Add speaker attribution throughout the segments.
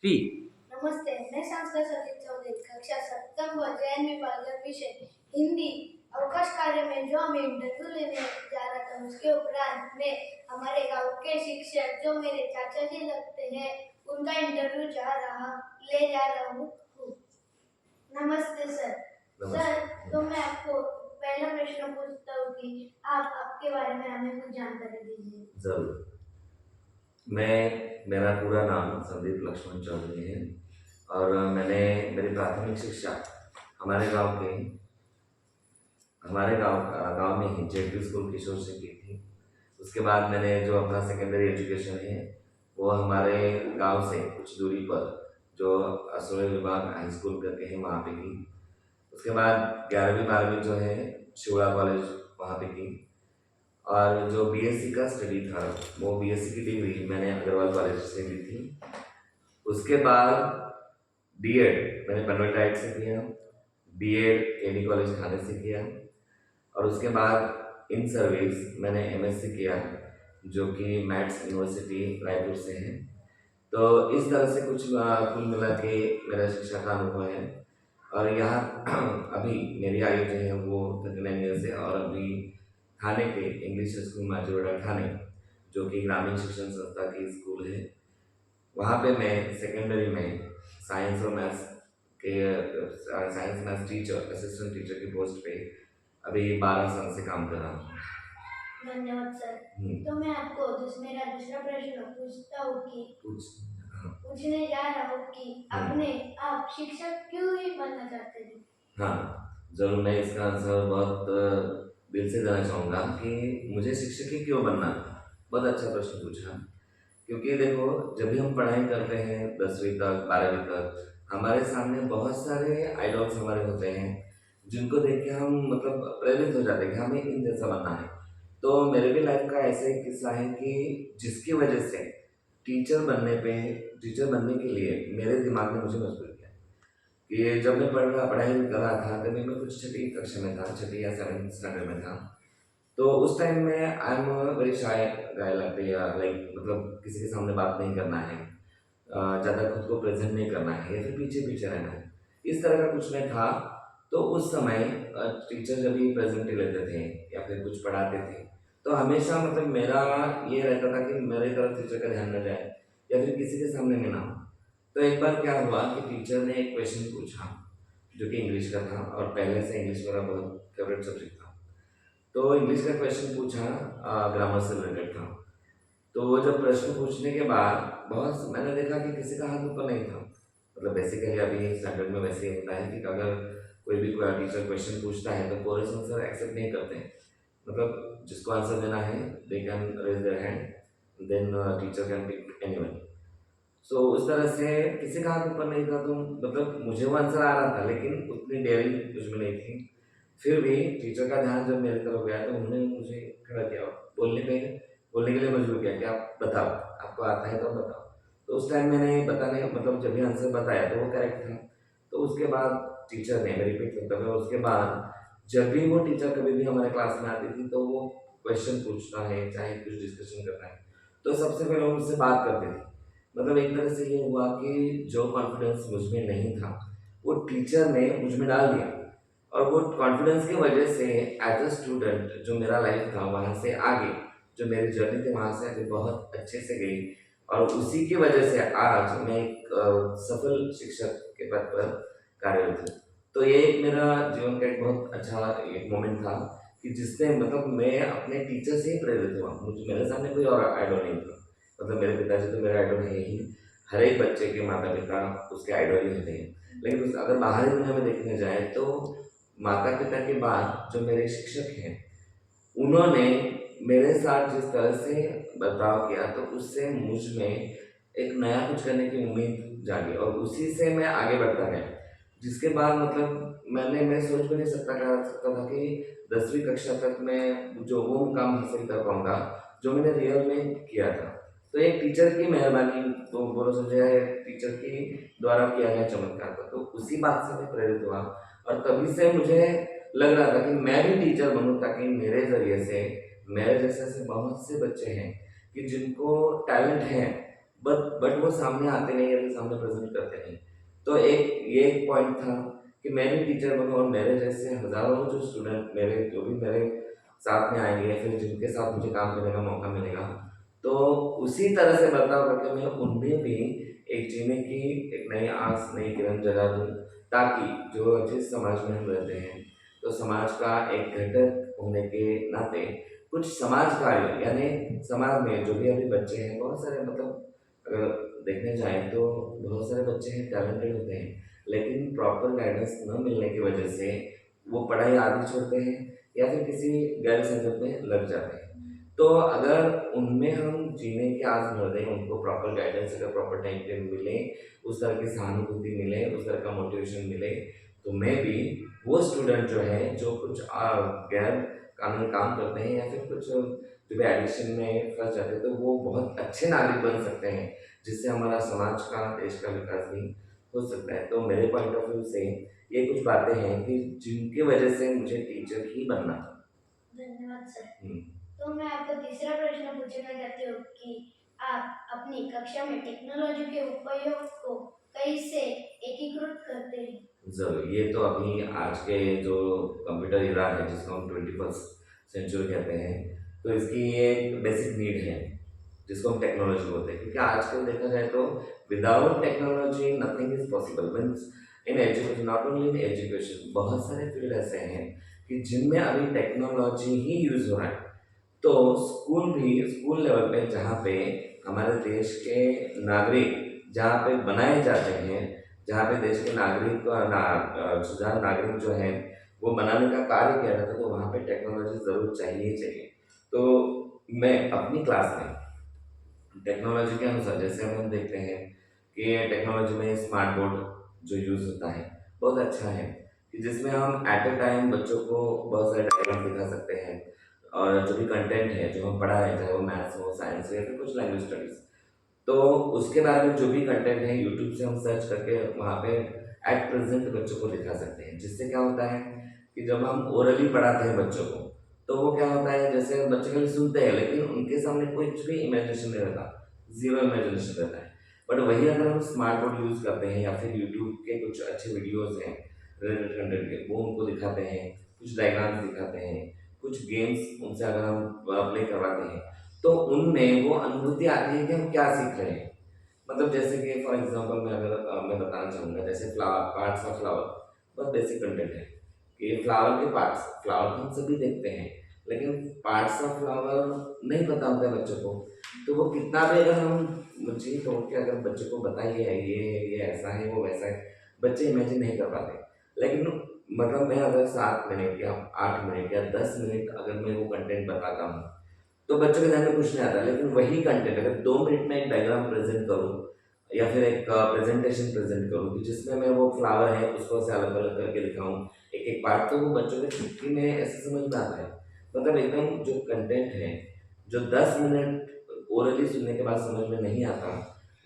Speaker 1: Three.
Speaker 2: नमस्ते, मैं सांसद सतीश चौधरी कक्षा सप्तम व जैन विभाग विषय हिंदी अवकाश कार्य में जो हमें इंटरव्यू लेने जा रहा था उसके उपरांत मैं हमारे गांव के शिक्षक जो मेरे चाचा जी लगते हैं उनका इंटरव्यू ले जा रहा हूँ। नमस्ते सर। सर, तो मैं आपको पहला प्रश्न पूछता हूँ कि आप आपके बारे में हमें कुछ जानकारी दीजिए।
Speaker 1: जरूर। मेरा पूरा नाम संदीप लक्ष्मण चौधरी है और मैंने मेरी प्राथमिक शिक्षा हमारे गांव के गांव में ही जेपी स्कूल किशोर से की थी। उसके बाद मैंने जो अपना सेकेंडरी एजुकेशन है वो हमारे गांव से कुछ दूरी पर जो असोरे विभाग हाई स्कूल करके है वहाँ पे की। उसके बाद 11वीं 12वीं जो है शिवड़ा कॉलेज वहाँ पे की। और जो बीएससी का स्टडी था वो बीएससी की डिग्री मैंने अग्रवाल कॉलेज से ली थी। उसके बाद बीएड मैंने पनवेल से किया, बीएड केडी कॉलेज थाने से किया और उसके बाद इन सर्विस मैंने एमएससी किया जो कि मैथ्स यूनिवर्सिटी रायपुर से है। तो इस तरह से कुछ कुल मिला के मेरा शिक्षा का अनुभव है। और यहाँ अभी मेरी आयु जो है वो 39 ईयर्स है और अभी थाने के इंग्लिश स्कूल माजीवाड़ा थाने जो कि ग्रामीण शिक्षण संस्था की स्कूल है वहाँ पे मैं सेकेंडरी में साइंस और मैथ्स के science maths teacher assistant teacher की पोस्ट पे अभी 12 साल से काम कर रहा हूँ।
Speaker 2: धन्यवाद सर। तो मैं आपको मेरा दूसरा प्रश्न पूछता हूँ कि पूछने जा रहा हूँ कि आप शिक्षक क्यों ही बनना चाहते थे?
Speaker 1: हाँ, जरूर। मैं इसका आंसर बहुत दिल से देना चाहूँगा कि मुझे शिक्षक ही क्यों बनना था। बहुत अच्छा प्रश्न पूछा। क्योंकि देखो, जब भी हम पढ़ाई करते हैं 10वीं तक 12वीं तक हमारे सामने बहुत सारे आइडल्स हमारे होते हैं जिनको देख के हम मतलब प्रेरित हो जाते हैं कि हमें इन जैसा बनना है। तो मेरे भी लाइफ का ऐसा एक किस्सा है कि जिसकी वजह से टीचर बनने के लिए मेरे दिमाग ने मुझे मजबूर किया कि जब मैं पढ़ाई कर रहा था तभी मैं कुछ छठी कक्षा में था, छठी या 7th स्टैंडर्ड में था। तो उस टाइम में आई एम वेरी शाय गाय लगती है, लाइक मतलब किसी के सामने बात नहीं करना है, ज़्यादा खुद को प्रेजेंट नहीं करना है या फिर पीछे पीछे रहना है, इस तरह का कुछ मैं था। तो उस समय टीचर जब भी प्रेजेंट लेते थे या फिर कुछ पढ़ाते थे तो हमेशा मतलब मेरा ये रहता था कि मेरे तरफ टीचर का ध्यान न जाए या फिर किसी के सामने में ना हो। तो एक बार क्या हुआ कि टीचर ने एक क्वेश्चन पूछा जो कि इंग्लिश का था और पहले से इंग्लिश मेरा बहुत फेवरेट सब्जेक्ट था। तो इंग्लिश का क्वेश्चन पूछा, ग्रामर से रिलेटेड था। तो वो जब प्रश्न पूछने के बाद बहुत मैंने देखा कि किसी का हाथ ऊपर नहीं था। मतलब बेसिकली अभी स्टैंडर्ड में वैसे ही होता है कि अगर कोई भी टीचर क्वेश्चन पूछता है तो कोरस आंसर एक्सेप्ट नहीं करते हैं। मतलब जिसको आंसर देना है they can raise their hand, then teacher can pick anyone. So उस तरह से किसी का हाथ ऊपर नहीं था। तो मतलब मुझे वो आंसर आ रहा था लेकिन उतनी डेयरिंग मुझ में नहीं थी। फिर भी टीचर का ध्यान जब मेरी तरफ गया तो उन्होंने मुझे खड़ा किया, बोलने के लिए मजबूर किया कि आप बताओ, आपको आता है तो बताओ। तो उस टाइम मैंने बताने मतलब जब भी आंसर बताया तो वो करेक्ट था। तो उसके बाद टीचर ने मैं रिपीट करता था। उसके बाद जब भी वो टीचर कभी भी हमारे क्लास में आती थी तो वो क्वेश्चन पूछना है चाहे कुछ डिस्कशन करना है तो सबसे पहले वो मुझसे बात करते थे। मतलब एक तरह से ये हुआ कि जो कॉन्फिडेंस मुझ में नहीं था वो टीचर ने मुझ में डाल दिया और वो कॉन्फिडेंस की वजह से एज अ स्टूडेंट जो मेरा लाइफ था वहाँ से आगे जो मेरी जर्नी थी वहाँ से आगे बहुत अच्छे से गई। और उसी की वजह से आज मैं एक सफल शिक्षक के पद पर कार्यरत हूँ। तो ये एक मेरा जीवन का एक बहुत अच्छा एक मोमेंट था कि जिसने मतलब मैं अपने टीचर से ही प्रेरित हुआ। मुझे मेरे सामने कोई और आइडल नहीं था। मतलब मेरे पिताजी तो मेरे आइडल है ही, हर एक बच्चे के माता पिता उसके आइडल ही होते हैं। लेकिन अगर बाहरी दुनिया में देखने जाए तो माता पिता के बाद जो मेरे शिक्षक हैं उन्होंने मेरे साथ जिस तरह से बर्ताव किया तो उससे मुझ में एक नया कुछ करने की उम्मीद जागी और उसी से मैं आगे बढ़ता गया। जिसके बाद मतलब मैं सोच भी नहीं सकता था कि 10वीं कक्षा तक मैं जो वो मुकाम हासिल कर पाऊंगा जो मैंने रियल में किया था। तो एक टीचर की मेहरबानी तो बोलो समझे टीचर की द्वारा किया गया चमत्कार था। तो उसी बात से मैं प्रेरित हुआ और तभी से मुझे लग रहा था कि मैं भी टीचर बनूं ताकि मेरे जरिए से मेरे जैसे ऐसे बहुत से बच्चे हैं कि जिनको टैलेंट है बट वो सामने आते नहीं, या फिर सामने प्रेजेंट करते नहीं। तो एक पॉइंट था कि मैं भी टीचर बनूँ और मेरे जैसे हज़ारों जो स्टूडेंट मेरे साथ में आएंगे, या फिर जिनके साथ मुझे काम करने का मौका मिलेगा, तो उसी तरह से बर्ताव करके मैं उनमें भी एक जीने की एक नई आस, नई किरण जगा दूँ, ताकि जिस समाज में हम रहते हैं, तो समाज का एक घटक होने के नाते कुछ समाज कार्य, यानी समाज में जो भी अभी बच्चे हैं, बहुत सारे, मतलब अगर देखने जाएँ तो बहुत सारे बच्चे हैं, टैलेंटेड होते हैं, लेकिन प्रॉपर गाइडेंस न मिलने की वजह से वो पढ़ाई आधी छोड़ते हैं, या फिर किसी गैर संगत में लग जाते हैं। तो अगर उनमें हम जीने की आस भर दें, उनको प्रॉपर गाइडेंस अगर प्रॉपर टाइम पे मिले, उस तरह की सहानुभूति मिले, उस तरह का मोटिवेशन मिले, तो मैं भी वो स्टूडेंट जो है, जो कुछ गैर कानूनी काम करते हैं, या फिर कुछ जो भी एडिक्शन में फंस जाते हैं, तो वो बहुत अच्छे नागरिक बन सकते हैं, जिससे हमारा समाज का, देश का विकास भी हो सकता है। तो मेरे पॉइंट ऑफ व्यू से ये कुछ बातें हैं कि जिनकी वजह से मुझे टीचर ही बनना था।
Speaker 2: धन्यवाद सर।
Speaker 1: हम्म।
Speaker 2: तो मैं आपको तीसरा प्रश्न पूछना चाहती हूँ कि आप अपनी कक्षा में टेक्नोलॉजी के उपयोग को कैसे एकीकृत करते हैं?
Speaker 1: ज़रूर, ये तो अभी आज के जो कंप्यूटर इरा है, जिसको हम 21st सेंचुरी कहते हैं, तो इसकी ये एक बेसिक नीड है, जिसको हम टेक्नोलॉजी बोलते हैं, क्योंकि आजकल देखा जाए तो without technology nothing is possible. Means in education, not only in education, बहुत सारे फील्ड ऐसे हैं कि जिनमें अभी टेक्नोलॉजी ही यूज़ हो रहा है। तो स्कूल लेवल पे, जहाँ पे हमारे देश के नागरिक जहाँ पे बनाए जाते हैं, जहाँ पे देश के सुजान नागरिक जो हैं वो बनाने का कार्य किया जाता है, तो वहाँ पे टेक्नोलॉजी ज़रूर चाहिए ही चाहिए। तो मैं अपनी क्लास में टेक्नोलॉजी के अनुसार, जैसे हम देखते हैं कि टेक्नोलॉजी में स्मार्ट बोर्ड जो यूज़ होता है बहुत अच्छा है, कि जिसमें हम एट अ टाइम बच्चों को बहुत सारे डायग्राम दिखा सकते हैं, और जो भी कंटेंट है जो हम पढ़ा है, चाहे वो मैथ्स हो, साइंस हो, या फिर कुछ लैंग्वेज स्टडीज़, तो उसके बारे में जो भी कंटेंट है यूट्यूब से हम सर्च करके वहाँ पे एट प्रेजेंट बच्चों को दिखा सकते हैं। जिससे क्या होता है कि जब हम ओरली पढ़ाते हैं बच्चों को, तो वो क्या होता है, जैसे बच्चे खाली सुनते हैं, लेकिन उनके सामने कुछ भी इमेजिनेशन नहीं रहता, ज़ीरो इमेजिनेशन रहता है। बट वही अगर हम स्मार्ट बोर्ड यूज़ करते हैं, या फिर यूट्यूब के कुछ अच्छे वीडियोज़ हैं रिलेटेड कंटेंट के, वो उनको दिखाते हैं, कुछ डायग्राम्स दिखाते हैं, कुछ गेम्स उनसे अगर हम प्ले करवाते हैं, तो उनमें वो अनुभूति आती है कि हम क्या सीख रहे हैं। मतलब जैसे कि फॉर एग्जांपल मैं बताना चाहूँगा, जैसे फ्लावर, पार्ट्स ऑफ फ्लावर, बहुत बेसिक कंटेंट है कि फ्लावर के पार्ट्स, फ्लावर तो हम सभी देखते हैं, लेकिन पार्ट्स ऑफ फ्लावर नहीं पता होता है बच्चों को। तो वो कितना भी अगर हम जी तोड़ के अगर बच्चों को बताइए ये ऐसा है, वो वैसा है, बच्चे इमेजिन नहीं कर पाते। लेकिन मतलब मैं अगर 7 मिनट या 8 मिनट या 10 मिनट अगर मैं वो कंटेंट बताता हूँ, तो बच्चों के ध्यान में कुछ नहीं आता। लेकिन वही कंटेंट अगर 2 मिनट में एक डायग्राम प्रेजेंट करूँ, या फिर एक प्रेजेंटेशन प्रेजेंट करूँ, कि जिसमें मैं वो फ्लावर है उसको ऐसे अलग अलग करके दिखाऊँ, एक एक पार्ट, तो वो बच्चों के चुटकी में ऐसे समझ में आता है। मतलब एकदम जो कंटेंट है, जो 10 मिनट ओरली सुनने के बाद समझ में नहीं आता,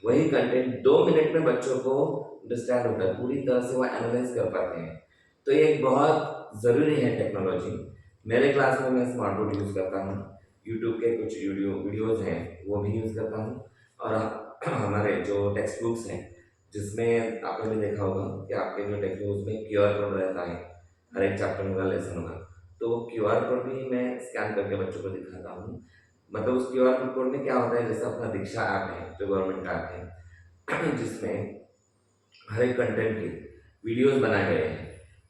Speaker 1: वही कंटेंट 2 मिनट में बच्चों को अंडरस्टैंड होता है, पूरी तरह से वो एनालाइज कर पाते हैं। तो ये एक बहुत ज़रूरी है टेक्नोलॉजी। मेरे क्लास में मैं स्मार्ट बोर्ड यूज़ करता हूँ, यूट्यूब के कुछ वीडियोज़ हैं वो भी यूज़ करता हूँ, और हमारे जो टेक्स्ट बुक्स हैं, जिसमें आपने भी देखा होगा कि आपके जो टेक्स्ट बुक्स में क्यूआर कोड रहता है, हर एक चैप्टर होगा, लेसन होगा, तो वो क्यूआर कोड भी मैं स्कैन करके बच्चों को दिखाता हूँ। मतलब उस क्यूआर कोड में क्या होता है, जैसे अपना दीक्षा ऐप है जो गवर्नमेंट का ऐप है, जिसमें हर एक कंटेंट की वीडियोस बनाए गए हैं,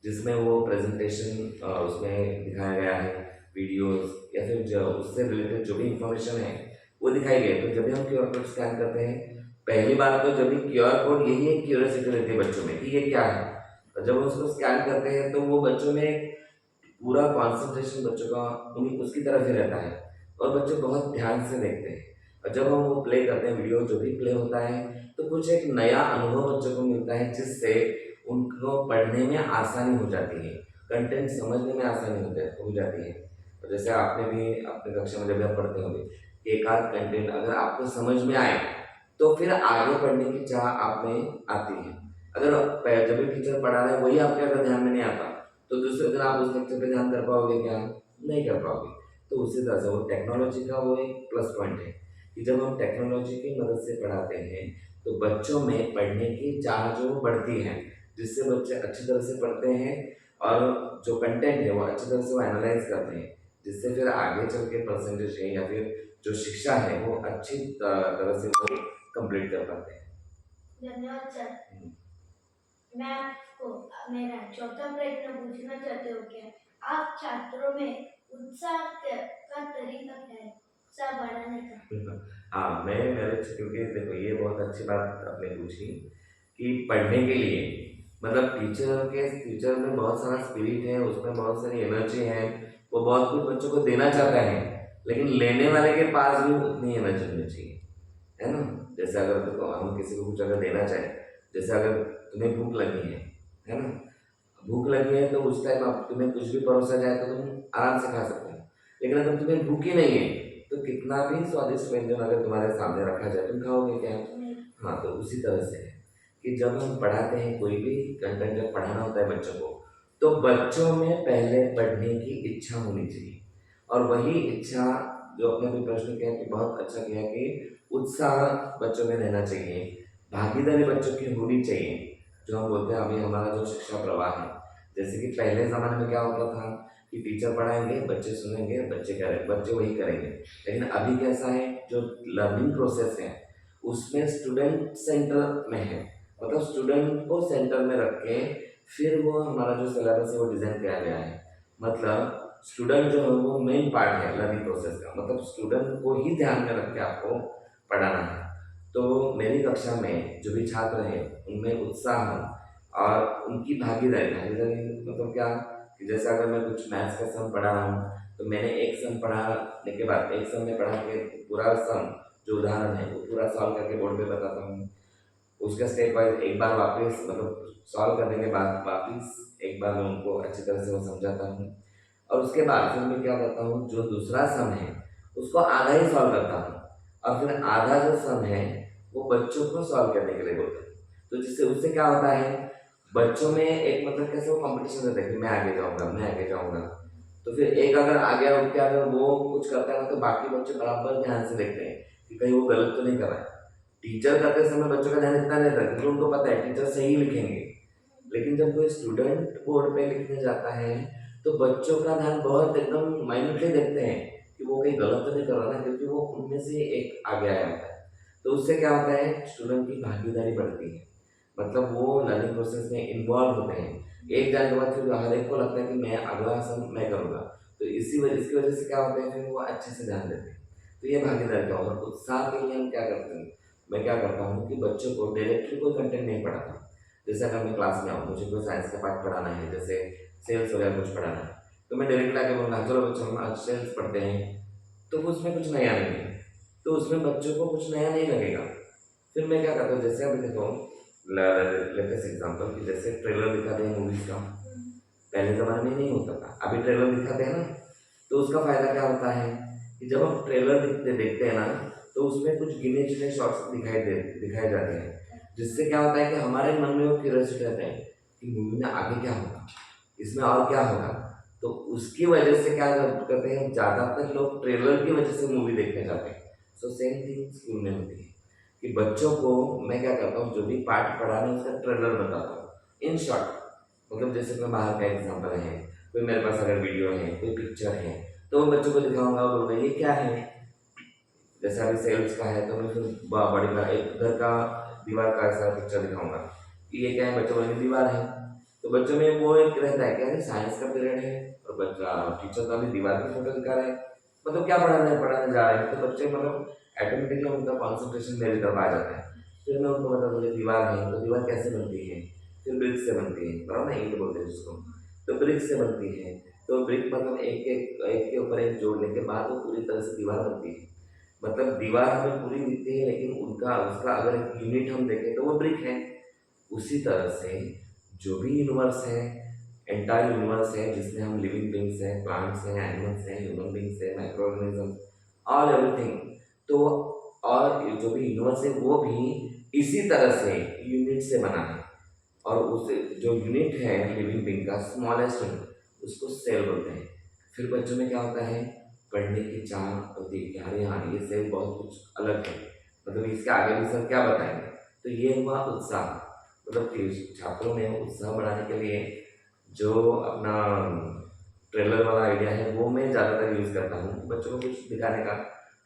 Speaker 1: जिसमें वो प्रेजेंटेशन उसमें दिखाया गया है, वीडियोस, या फिर जो उससे रिलेटेड जो भी इंफॉर्मेशन है वो दिखाई गई है। तो जब भी हम क्यूआर कोड स्कैन करते हैं, पहली बात तो जब भी क्यूआर कोड, यही एक क्यूरियोसिटी रहती है बच्चों में कि ये क्या है, और जब हम उसको स्कैन करते हैं तो वो बच्चों में पूरा कॉन्सेंट्रेशन बच्चों का उन्हीं उसकी तरफ ही रहता है, और बच्चे बहुत ध्यान से देखते हैं। और जब हम वो प्ले करते हैं, वीडियो जो भी प्ले होता है, तो कुछ एक नया अनुभव बच्चों को मिलता है, जिससे उनको पढ़ने में आसानी हो जाती है, कंटेंट समझने में आसानी हो जाती है। और जैसे आपने भी अपने कक्षा में जब आप पढ़ते होंगे कि एक आध कंटेंट अगर आपको समझ में आए, तो फिर आगे पढ़ने की चाह आप में आती है। अगर जब भी टीचर पढ़ा रहे हैं वही आपके अगर ध्यान में नहीं आता, तो दूसरे दिन आप उस लेक्चर पे ध्यान कर पाओगे क्या? नहीं कर पाओगे। तो उसी तरह से वो टेक्नोलॉजी का वो एक प्लस पॉइंट है कि जब हम टेक्नोलॉजी की मदद से पढ़ाते हैं तो बच्चों में पढ़ने की चाह जो बढ़ती है, जिससे बच्चे अच्छी तरह से पढ़ते हैं और जो कंटेंट है वो अच्छी तरह से वो एनालाइज करते हैं, जिससे फिर आगे चल के परसेंटेज है या फिर जो शिक्षा है वो अच्छी तरह से वो कंप्लीट कर पाते हैं।
Speaker 2: धन्यवाद सर।
Speaker 1: हम्म।
Speaker 2: मैं आपको मेरा चौथा प्रश्न पूछना चाहती हूँ कि आप छात्रों में उत्साह का तरीका क्या है, उत्साह बढ़ाने का?
Speaker 1: हाँ, मैं मेरे क्योंकि देखो ये बहुत अच्छी बात आपने पूछी कि पढ़ने के लिए मतलब टीचर में बहुत सारा स्पिरिट है, उसमें बहुत सारी एनर्जी है, वो बहुत कुछ बच्चों को देना चाहता है, लेकिन लेने वाले के पास भी उतनी एनर्जी होनी चाहिए, है ना। जैसे अगर देखो हम किसी को कुछ अगर देना चाहें, जैसे अगर तुम्हें भूख लगी है ना, भूख लगी है तो उस टाइम आप तुम्हें कुछ भी परोसा जाए तो तुम आराम से खा सकते हो, लेकिन अगर तुम्हें भूख ही नहीं है तो कितना भी स्वादिष्ट व्यंजन अगर तुम्हारे सामने रखा जाए तुम खाओगे क्या? हाँ, तो उसी तरह से है कि जब हम पढ़ाते हैं कोई भी कंटेंट जब पढ़ाना होता है बच्चों को, तो बच्चों में पहले पढ़ने की इच्छा होनी चाहिए, और वही इच्छा जो अपने भी प्रश्न किया कि बहुत अच्छा किया कि उत्साह बच्चों में रहना चाहिए, भागीदारी बच्चों की होनी चाहिए। जो हम बोलते हैं अभी हमारा जो शिक्षा प्रवाह है, जैसे कि पहले ज़माने में क्या होता था कि टीचर पढ़ाएंगे, बच्चे सुनेंगे, बच्चे वही करेंगे, लेकिन अभी कैसा है जो लर्निंग प्रोसेस है उसमें स्टूडेंट सेंटर में है, मतलब स्टूडेंट को सेंटर में रख के फिर वो हमारा जो सिलेबस है वो डिज़ाइन किया गया है। मतलब स्टूडेंट जो है वो मेन पार्ट है लर्निंग प्रोसेस का, मतलब स्टूडेंट को ही ध्यान में रख के आपको पढ़ाना है। तो मेरी कक्षा में जो भी छात्र हैं उनमें उत्साह और उनकी भागीदारी भागीदारी मतलब क्या कि जैसे अगर मैं कुछ मैथ्स का सम पढ़ा रहा हूँ तो मैंने एक सम पढ़ाने के बाद एक सम में पढ़ा के पूरा सम जो उदाहरण है वो पूरा सॉल्व करके बोर्ड पे बताता हूँ। उसका स्टेप वाइज एक बार वापस मतलब सॉल्व करने के बाद वापस एक बार मैं उनको अच्छी तरह से वो समझाता हूँ, और उसके बाद फिर मैं क्या करता हूँ जो दूसरा सम है उसको आधा ही सॉल्व करता हूँ, और फिर आधा जो सम है वो बच्चों को सॉल्व करने के लिए बोलते हैं। तो जिससे उससे क्या होता है बच्चों में एक मतलब कैसे वो कंपटीशन रहता है कि मैं आगे जाऊँगा। तो फिर एक अगर आगे उठ के अगर वो कुछ करता है ना तो बाकी बच्चे बराबर ध्यान से देखते हैं कि कहीं वो गलत तो नहीं कर रहा है। टीचर करते समय बच्चों का ध्यान इतना नहीं रहता क्योंकि उनको पता है टीचर सही लिखेंगे, लेकिन जब कोई स्टूडेंट बोर्ड पे लिखने जाता है तो बच्चों का ध्यान बहुत एकदम माइन्यूटली देखते हैं कि वो कहीं गलत तो नहीं कर रहा ना, क्योंकि वो उनमें से एक आगे आया होता है। तो उससे क्या होता है स्टूडेंट की भागीदारी बढ़ती है, मतलब वो लर्निंग प्रोसेस में इन्वॉल्व होते हैं। एक जाने के बाद फिर हर एक को लगता है कि मैं अगला सम मैं करूँगा, तो इसकी वजह से क्या होता है फिर वो अच्छे से ध्यान देते हैं। तो ये भागीदारी का और उत्साह के लिए हम क्या करते हैं, मैं क्या करता हूँ कि बच्चों को डायरेक्टली कोई कंटेंट नहीं पढ़ाता। जैसे अगर मैं क्लास में आऊँ मुझे कोई साइंस का पार्ट पढ़ाना है, जैसे सेल्स वगैरह कुछ पढ़ाना है, तो मैं डायरेक्ट आके बोलूँगा चलो बच्चों हम आज सेल्स पढ़ते हैं, तो उसमें कुछ नया नहीं है, तो उसमें बच्चों को कुछ नया नहीं लगेगा। फिर मैं क्या करता हूँ जैसे अभी देखो लेटेस्ट एग्जाम्पल कि जैसे ट्रेलर दिखाते हैं मूवीज़ का, पहले ज़माने में नहीं होता था, अभी ट्रेलर दिखाते हैं ना, तो उसका फ़ायदा क्या होता है कि जब हम ट्रेलर देखते हैं ना तो उसमें कुछ गिने चुने शॉट्स दिखाए जाते हैं, जिससे क्या होता है कि हमारे मन में वो क्यूरियोसिटी रहता है कि मूवी में आगे क्या होगा, इसमें और क्या होगा। तो उसकी वजह से क्या करते हैं ज़्यादातर लोग ट्रेलर की वजह से मूवी देखने जाते हैं। सो सेम थिंग स्कूल में होती है कि बच्चों को मैं क्या करता हूँ जो भी पार्ट पढ़ाना है उसका ट्रेलर बताता हूँ इन शॉर्ट। मतलब जैसे मैं बाहर का एग्जाम्पल है, कोई मेरे पास अगर वीडियो है कोई पिक्चर है तो मैं बच्चों को दिखाऊंगा और बोलूँगा ये क्या है। जैसे अभी सेल्स का है तो मैं फिर बड़ी का एक घर का दीवार का ऐसा पिक्चर दिखाऊंगा कि ये क्या है, बच्चों वाली दीवार है। तो बच्चों में वो एक रहता है क्या साइंस का पीरियड है और बच्चा टीचर का भी दीवार की फोटो दिखा रहे हैं, मतलब क्या पढ़ाने जा रहे हैं, तो बच्चे मतलब ऑटोमेटिकली उनका कॉन्सेंट्रेशन मेरी तरफ आ जाता है। फिर मैं उनको बता दूँ दीवार है तो दीवार कैसे बनती है, फिर ब्रिक से बनती है, बराबर ना ईंट बोलते हैं जिसको, तो ब्रिक से बनती है। तो ब्रिक मतलब एक के ऊपर एक जोड़ने के बाद वो पूरी तरह से दीवार बनती है। मतलब दीवार हमें पूरी दिखती है लेकिन उनका उसका अगर यूनिट हम देखें तो वो ब्रिक है। उसी तरह से जो भी यूनिवर्स है, एंटायर यूनिवर्स है जिसमें हम लिविंग बींग्स हैं, प्लांट्स हैं, एनिमल्स हैं, ह्यूमन बींग्स हैं, माइक्रो ऑर्गेनिज्म, ऑल एवरीथिंग। तो और जो भी यूनिवर्स है वो भी इसी तरह से यूनिट से बना है, और उस जो यूनिट है लिविंग बींग का स्मॉलेस्ट यूनिट उसको सेल बोलते हैं। फिर बच्चों में क्या होता है पढ़ने की चाह होती है कि अरे हाँ, ये से बहुत कुछ अलग है, मतलब इसके आगे भी सर क्या बताएँगे? तो ये हुआ उत्साह, मतलब कि छात्रों में उत्साह बढ़ाने के लिए जो अपना ट्रेलर वाला आइडिया है वो मैं ज़्यादातर यूज़ करता हूँ। बच्चों को कुछ दिखाने का,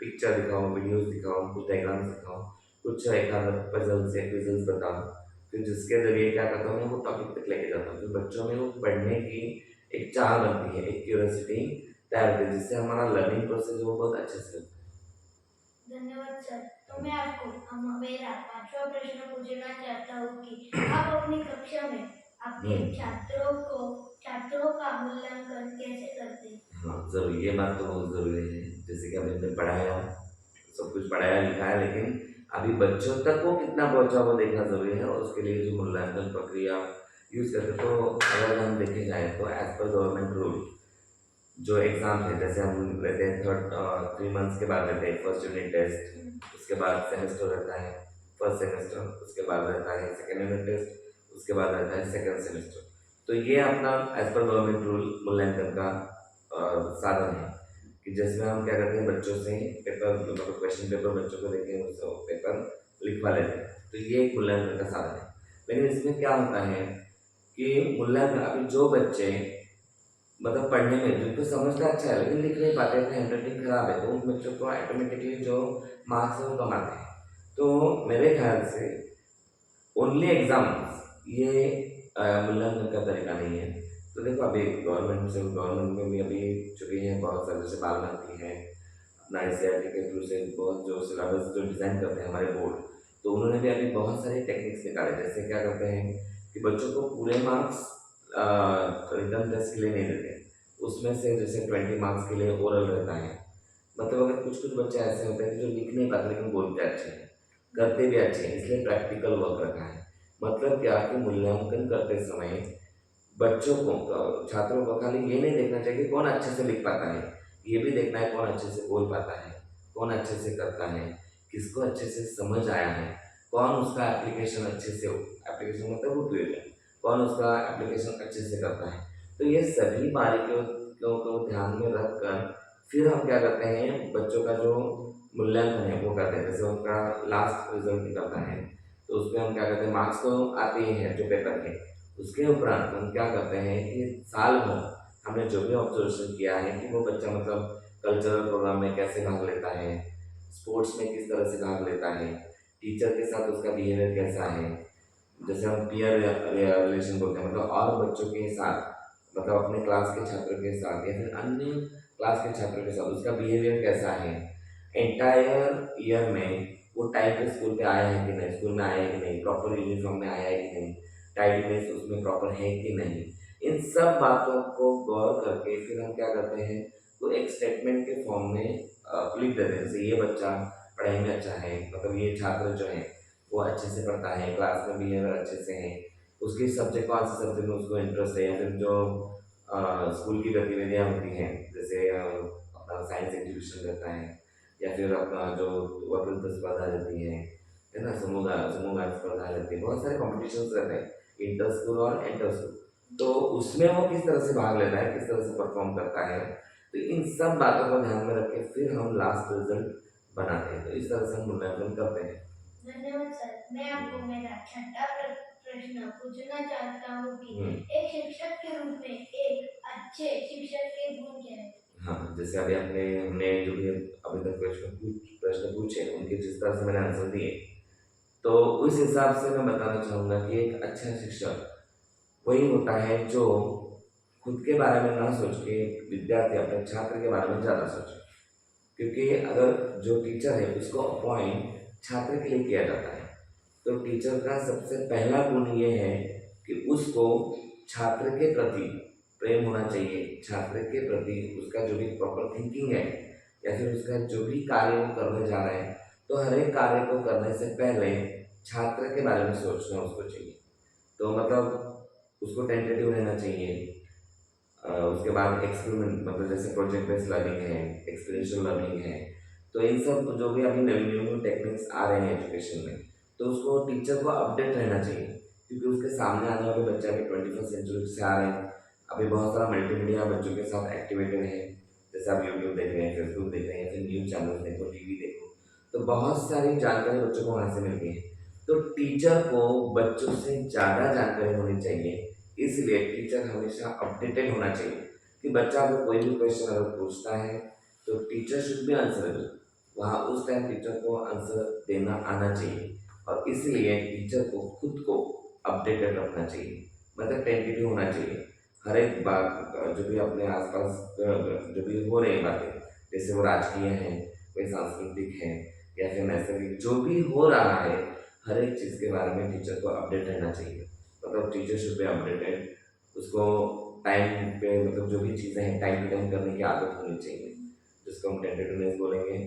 Speaker 1: पिक्चर दिखाऊँ, वीडियोज़ दिखाऊँ, कुछ डायग्राम्स दिखाऊँ, कुछ एक आध पज़ल्स या क्विज़ल्स बताऊँ। फिर जिसके ज़रिए क्या करता हूँ मैं, वो टॉपिक तक लेके जाता हूँ। फिर बच्चों में वो पढ़ने की एक चाह बनती है, एक क्यूरियोसिटी तैयार होती है, जिससे हमारा लर्निंग प्रोसेस वो बहुत अच्छे से होता है।
Speaker 2: धन्यवाद सर। तो मैं आपको मेरा पांचवा प्रश्न पूछना चाहता हूँ कि आप अपनी कक्षा में आपके छात्रों का मूल्यांकन कैसे करते हैं?
Speaker 1: हाँ, ज़रूर, ये बात तो बहुत ज़रूरी है। जैसे कि अभी हमने पढ़ाया, सब कुछ पढ़ाया लिखाया, लेकिन अभी बच्चों तक वो कितना पहुँचा वो देखना ज़रूरी है, और उसके लिए जो मूल्यांकन प्रक्रिया यूज़ करते हैं, तो अगर हम देखे जाएँ तो एज़ पर गवर्नमेंट रूल जो एग्ज़ाम है, जैसे हम लेते हैं 3 मंथ्स के बाद लेते हैं फर्स्ट यूनिट टेस्ट, उसके बाद सेमेस्टर रहता है, फर्स्ट सेमेस्टर, उसके बाद रहता है सेकंड यूनिट टेस्ट, उसके बाद रहता है सेकंड सेमेस्टर। तो ये अपना एज़ पर गवर्नमेंट रूल मूल्यांकन का साधन है, कि जिसमें हम क्या करते हैं, बच्चों से पेपर, मतलब क्वेश्चन पेपर बच्चों को देके उसको पेपर लिखवा लेते हैं। तो ये एक मूल्यांकन का साधन है। लेकिन इसमें क्या होता है कि मूल्यांकन, अभी जो बच्चे मतलब पढ़ने में जिनको समझना अच्छा है लेकिन लिख नहीं पाते थे, हैंडराइटिंग खराब है, तो उन बच्चों को ऑटोमेटिकली जो मार्क्स है वो कम आते हैं। तो मेरे ख्याल से ओनली एग्जाम्स ये मूल्यांकन का तरीका नहीं है। तो देखो, अभी गवर्नमेंट में भी अभी चुकी है बहुत सारे, जैसे बाल भारती है, अपना एनसीईआरटी के थ्रू से बहुत जो सिलेबस जो डिज़ाइन करते हैं हमारे बोर्ड, तो उन्होंने भी अभी बहुत सारे टेक्निक्स निकाले। जैसे क्या करते हैं कि बच्चों को पूरे मार्क्स रिटर्न टेस्ट के लिए नहीं देते, उसमें से जैसे 20 मार्क्स के लिए ओरल रहता है। मतलब अगर कुछ कुछ बच्चे ऐसे होते हैं कि जो लिख नहीं पाते लेकिन बोलते अच्छे हैं, करते भी अच्छे हैं, इसलिए प्रैक्टिकल वर्क रखा है। मतलब क्या कि मूल्यांकन करते समय बच्चों को, छात्रों को खाली ये नहीं देखना चाहिए कि कौन अच्छे से लिख पाता है, ये भी देखना है कौन अच्छे से बोल पाता है, कौन अच्छे से करता है, किसको अच्छे से समझ आया है, कौन उसका एप्लीकेशन अच्छे से, एप्लीकेशन मतलब उपयोग है, कौन उसका एप्लीकेशन अच्छे से करता है। तो ये सभी बारीकियों को ध्यान में रख कर फिर हम क्या करते हैं, बच्चों का जो मूल्यांकन है वो करते हैं। जैसे उनका लास्ट रिजल्ट निकलता है, तो उसमें हम क्या करते हैं, मार्क्स तो आते ही हैं जो पेपर के, उसके उपरांत हम क्या करते हैं कि साल भर हमने जो भी ऑब्जर्वेशन किया है कि वो बच्चा मतलब कल्चरल प्रोग्राम में कैसे भाग लेता है, स्पोर्ट्स में किस तरह से भाग लेता है, टीचर के साथ उसका बिहेवियर कैसा है, जैसे हम पीयर रिलेशन बोलते हैं, मतलब और बच्चों के साथ, मतलब अपने क्लास के छात्रों के साथ या फिर अन्य क्लास के छात्रों के साथ उसका बिहेवियर कैसा है, एंटायर ईयर में वो टाइम पे स्कूल पे आया है कि नहीं, स्कूल में आया है कि नहीं, प्रॉपर यूनिफॉर्म में आया है कि नहीं, टाइडनेस उसमें प्रॉपर है कि नहीं। इन सब बातों को गौर करके फिर हम क्या करते हैं, तो एक स्टेटमेंट के फॉर्म में लिख देते हैं। जैसे ये बच्चा पढ़ाई में अच्छा है, मतलब ये छात्र जो है वो अच्छे से पढ़ता है, क्लास में बिहेवियर अच्छे से है, उसकी सब्जेक्ट कौन से सब्जेक्ट में उसको इंटरेस्ट है, या फिर जो स्कूल की गतिविधियाँ होती हैं, जैसे अपना साइंस एग्जीबिशन रहता है, या फिर अपना जो वक्तृत्व स्पर्धा रहती है ना, समूह गान स्पर्धा रहती है, बहुत सारे कॉम्पिटिशन्स रहते हैं इंटर स्कूल और इंटर स्कूल। तो उसमें वो किस तरह से भाग लेता है, किस तरह से परफॉर्म करता है, तो इन सब बातों को ध्यान में रख के फिर हम लास्ट रिजल्ट बनाते हैं। तो इस तरह से हम मूल्यांकन करते हैं।
Speaker 2: धन्यवाद सर। मैं आपको मेरा छठा प्रश्न पूछना चाहता हूँ कि
Speaker 1: हम्म।
Speaker 2: एक शिक्षक के रूप में एक अच्छे शिक्षक के गुण क्या है?
Speaker 1: हाँ, जैसे अभी हमने जो भी अभी तक प्रश्न पूछे, उनके जिस तरह से मैंने आंसर दिए, तो उस हिसाब से मैं बताना चाहूँगा कि एक अच्छा शिक्षक वही होता है जो खुद के बारे में ना सोच के विद्यार्थी, अपने छात्र के बारे में ज़्यादा सोचे। क्योंकि अगर जो टीचर है उसको अपॉइंट छात्र के लिए किया जाता है, तो टीचर का सबसे पहला गुण ये है कि उसको छात्र के प्रति प्रेम होना चाहिए, छात्र के प्रति उसका जो भी प्रॉपर थिंकिंग है, या फिर उसका जो भी कार्य वो करने जा रहा है, तो हर एक कार्य को करने से पहले छात्र के बारे में सोचना उसको चाहिए। तो मतलब उसको टेंटेटिव रहना चाहिए। उसके बाद एक्सपेरिमेंट, मतलब जैसे प्रोजेक्ट बेस्ड लर्निंग है, एक्सपीरियंशियल लर्निंग है, तो इन सब जो भी अभी न्यू न्यू टेक्निक्स आ रहे हैं एजुकेशन में, तो उसको टीचर को अपडेट रहना चाहिए। क्योंकि उसके सामने आने वाले बच्चे अभी 21st सेंचुरी से आ रहे हैं, अभी बहुत सारा मल्टीमीडिया बच्चों के साथ एक्टिवेटेड है। जैसे जैसे आप यूट्यूब देख रहे हैं, फेसबुक देख रहे हैं, या फिर न्यूज़ चैनल देखो, टीवी देखो, तो बहुत सारी जानकारी बच्चों को वहाँ से मिलती है। तो टीचर को बच्चों से ज़्यादा जानकारी होनी चाहिए, इसलिए टीचर हमेशा अपडेटेड होना चाहिए कि बच्चा अगर कोई भी क्वेश्चन अगर पूछता है तो टीचर शुड बी आंसरेबल, वहाँ उस टाइम टीचर को आंसर देना आना चाहिए। और इसलिए टीचर को खुद को अपडेटेड रखना चाहिए, मतलब टेंटेटिव होना चाहिए। हर एक बात जो भी अपने आसपास जो भी हो रही बातें, जैसे वो राजकीय हैं, कोई सांस्कृतिक है, या फिर नैसर्गिक, जो भी हो रहा है हर एक चीज़ के बारे में टीचर को अपडेट रहना चाहिए। मतलब टीचर शुड बी अपडेटेड, उसको टाइम पे मतलब जो भी चीज़ें हैं टाइम टू टाइम करने की आदत होनी चाहिए, जिसको हम टेंटेटिवनेस बोलेंगे।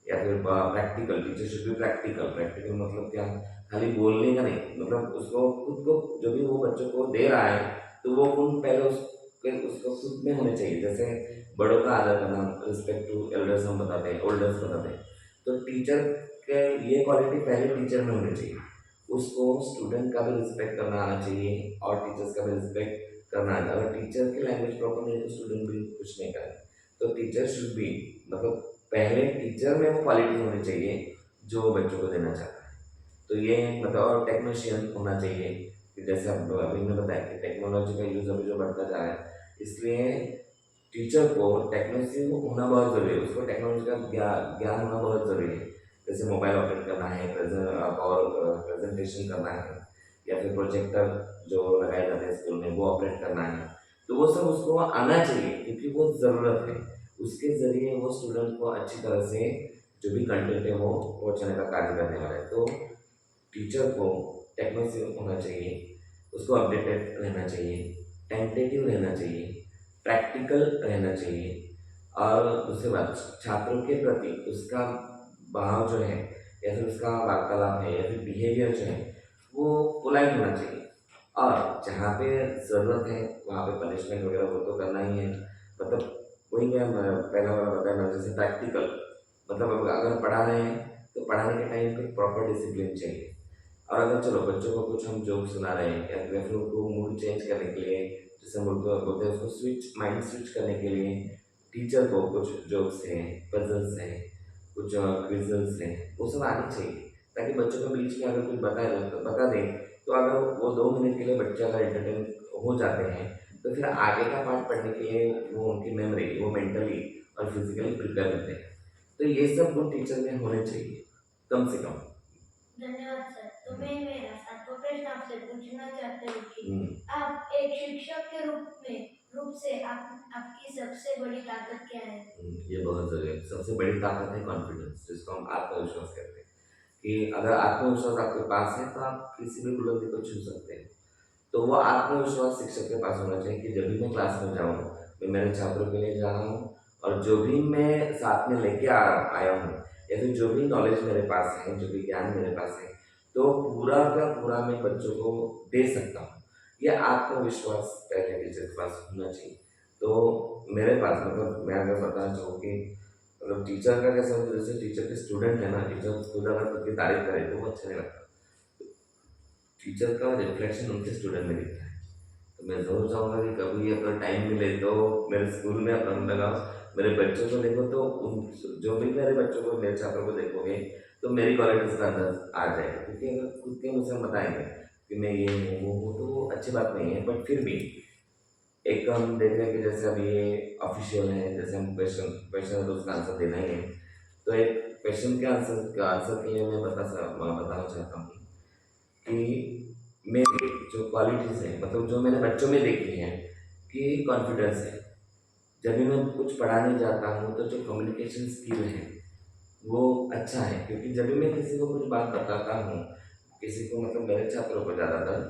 Speaker 1: या फिर practical, teacher should be practical. Practical मतलब क्या, खाली बोलने का नहीं, मतलब उसको खुद को जो भी वो बच्चों को दे रहा है तो वो गुण पहले उसको खुद में होने चाहिए। जैसे बड़ों का आदर करना, रिस्पेक्ट टू एल्डर्स हम बताते हैं, ओल्डर्स बताते हैं, तो टीचर के ये क्वालिटी पहले टीचर में होनी चाहिए। उसको स्टूडेंट का भी रिस्पेक्ट करना आना चाहिए और टीचर्स का भी रिस्पेक्ट करना आना। अगर टीचर की लैंग्वेज प्रॉपर नहीं है तो स्टूडेंट भी कुछ नहीं करेगा। तो टीचर शुड बी, मतलब पहले टीचर में वो क्वालिटी होनी चाहिए जो वो बच्चों को देना चाहता है। तो ये मतलब, और टेक्नीशियन होना चाहिए कि जैसे अब अभी मैंने बताया कि टेक्नोलॉजी का यूज़ अभी जो बढ़ता जा रहा है, इसलिए टीचर को टेक्नोलॉजी होना बहुत ज़रूरी है, उसको टेक्नोलॉजी का ज्ञान होना बहुत ज़रूरी है। जैसे मोबाइल ऑपरेट करना है, प्रेजेंटेशन करना है, या फिर प्रोजेक्टर जो लगाए जाते हैं स्कूल में वो ऑपरेट करना है, तो वो सब उसको आना चाहिए क्योंकि वो ज़रूरत है। उसके ज़रिए वो स्टूडेंट को अच्छी तरह से जो भी कंटेंट है वो पहुँचाने का कार्य करने वाला है। तो टीचर को टेक्नोलॉजी होना चाहिए, उसको अपडेटेड रहना चाहिए, टेंटेटिव रहना चाहिए, प्रैक्टिकल रहना चाहिए। और दूसरी बात, छात्रों के प्रति उसका भाव जो है, या फिर उसका वार्तालाप है, या फिर बिहेवियर जो है वो पोलाइट होना चाहिए। और जहाँ पे ज़रूरत है वहाँ पे पनिशमेंट वगैरह वो तो करना ही है। मतलब वही मैं पहला वाला बताया मैंने, जैसे प्रैक्टिकल, मतलब अगर पढ़ा रहे हैं तो पढ़ाने के टाइम पे प्रॉपर डिसिप्लिन चाहिए। और अगर चलो बच्चों को कुछ हम जोक सुना रहे हैं या फिर उनको मूड चेंज करने के लिए, जैसे हम उनको बोलते हैं उसको माइंड स्विच करने के लिए टीचर को कुछ जोक्स हैं, पजल्स हैं, कुछ क्विज़ल्स हैं, वो सब आनी चाहिए, ताकि बच्चों को बीच में अगर कुछ बता दें तो अगर वो 2 मिनट के लिए बच्चे अगर एंटरटेन हो जाते हैं तो फिर आगे का पार्ट पढ़ने के लिए वो उनकी मेमोरी, वो मेंटली और फिजिकली प्रिपेयर होते हैं। तो ये सब गुण टीचर में होने चाहिए कम से कम।
Speaker 2: धन्यवाद सर। तो मैं मेरा सातवां प्रश्न आपसे पूछना चाहती हूँ कि
Speaker 1: हम्म।
Speaker 2: आप एक शिक्षक के रूप से आपकी सबसे बड़ी ताकत क्या है?
Speaker 1: ये बहुत ज़रूरी है। सबसे बड़ी ताकत है कॉन्फिडेंस, जिसको हम आत्मविश्वास कहते हैं। कि अगर आत्मविश्वास आपके पास है तो आप किसी भी बुलंदी को छू सकते हैं। तो वो आत्मविश्वास शिक्षक के पास होना चाहिए कि जब भी मैं क्लास में जाऊँ, मैं मेरे छात्रों के लिए जा रहा हूँ, और जो भी मैं साथ में लेके आया हूँ, या फिर जो भी नॉलेज मेरे पास है, जो भी ज्ञान मेरे पास है, तो पूरा का पूरा मैं बच्चों को दे सकता हूँ। ये आत्मविश्वास पहले टीचर के पास होना चाहिए। तो मेरे पास, मतलब मैं अगर बताना चाहूँ कि मतलब टीचर का कैसा होता है, जैसे टीचर के स्टूडेंट है ना, टीचर खुद अगर खुद की तारीफ करे तो वो अच्छा नहीं लगता। टीचर का रिफ्लेक्शन उनके स्टूडेंट में दिखता है। तो मैं ज़रूर चाहूँगा कि कभी अगर टाइम मिले तो मेरे स्कूल में अपना लगाओ, मेरे बच्चों को देखो, तो उन जो भी मेरे बच्चों को, मेरे छात्रों को देखोगे तो मेरी क्वालिटीज़ का अंदाज आ जाएगा। क्योंकि अगर खुद के मुझसे बताएंगे कि मैं ये हूँ वो हूँ, तो वो अच्छी बात नहीं है। बट फिर भी एक हम देख रहे हैं कि जैसे अभी ये ऑफिशियल है, जैसे हम क्वेश्चन है तो उसका आंसर देना ही है। तो एक क्वेश्चन के आंसर के लिए मैं बताना चाहता हूँ कि मेरी जो क्वालिटीज़ हैं, मतलब जो मैंने बच्चों में देखी हैं, कि कॉन्फिडेंस है। जब भी मैं कुछ पढ़ाने जाता हूँ तो जो कम्युनिकेशन स्किल है वो अच्छा है, क्योंकि जब भी मैं किसी को कुछ बात बताता हूँ, किसी को मतलब मेरे छात्रों को ज़्यादातर,